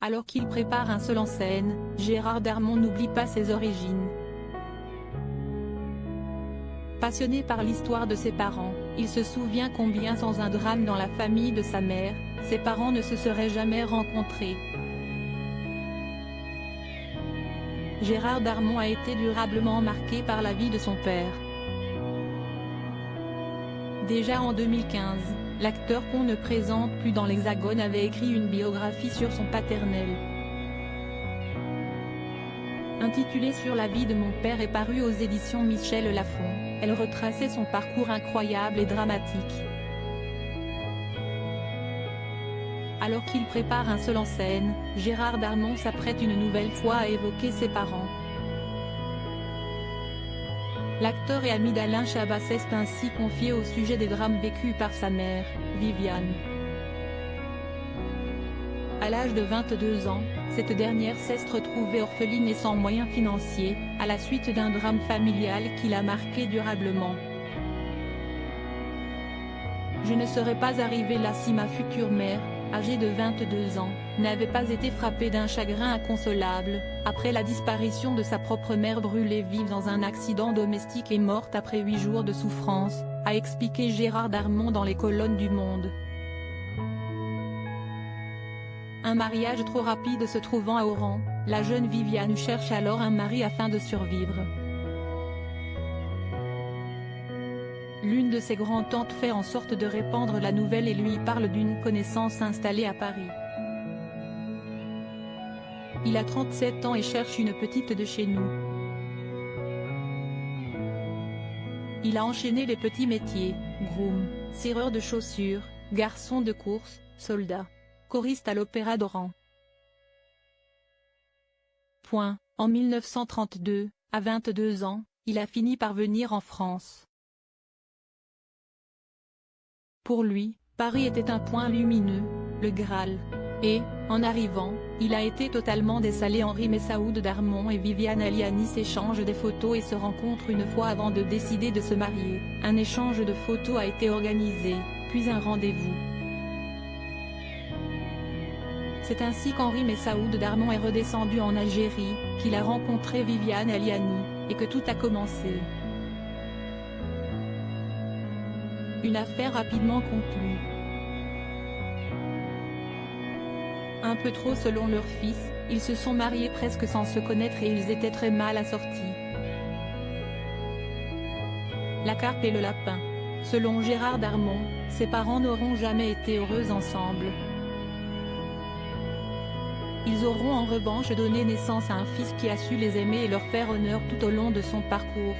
Alors qu'il prépare un seul en scène, Gérard Darmon n'oublie pas ses origines. Passionné par l'histoire de ses parents, il se souvient combien sans un drame dans la famille de sa mère, ses parents ne se seraient jamais rencontrés. Gérard Darmon a été durablement marqué par la vie de son père. Déjà en 2015, l'acteur qu'on ne présente plus dans l'Hexagone avait écrit une biographie sur son paternel. Intitulée Sur la vie de mon père et parue aux éditions Michel Lafon, elle retraçait son parcours incroyable et dramatique. Alors qu'il prépare un seul en scène, Gérard Darmon s'apprête une nouvelle fois à évoquer ses parents. L'acteur et ami d'Alain Chabat s'est ainsi confié au sujet des drames vécus par sa mère, Viviane. À l'âge de 22 ans, cette dernière s'est retrouvée orpheline et sans moyens financiers, à la suite d'un drame familial qui l'a marquée durablement. Je ne serais pas arrivée là si ma future mère, âgée de 22 ans, n'avait pas été frappée d'un chagrin inconsolable, après la disparition de sa propre mère brûlée vive dans un accident domestique et morte après 8 jours de souffrance, a expliqué Gérard Darmon dans les colonnes du Monde. Un mariage trop rapide se trouvant à Oran, la jeune Viviane cherche alors un mari afin de survivre. L'une de ses grands-tantes fait en sorte de répandre la nouvelle et lui parle d'une connaissance installée à Paris. Il a 37 ans et cherche une petite de chez nous. Il a enchaîné les petits métiers, groom, cireur de chaussures, garçon de course, soldat, choriste à l'Opéra d'Oran. En 1932, à 22 ans, il a fini par venir en France. Pour lui, Paris était un point lumineux, le Graal. Et, en arrivant, il a été totalement dessalé. Henri Messaoud Darmon et Viviane Aliani s'échangent des photos et se rencontrent une fois avant de décider de se marier. Un échange de photos a été organisé, puis un rendez-vous. C'est ainsi qu'Henri Messaoud Darmon est redescendu en Algérie, qu'il a rencontré Viviane Aliani, et que tout a commencé. Une affaire rapidement conclue. Un peu trop selon leur fils, ils se sont mariés presque sans se connaître et ils étaient très mal assortis. La carpe et le lapin. Selon Gérard Darmon, ses parents n'auront jamais été heureux ensemble. Ils auront en revanche donné naissance à un fils qui a su les aimer et leur faire honneur tout au long de son parcours.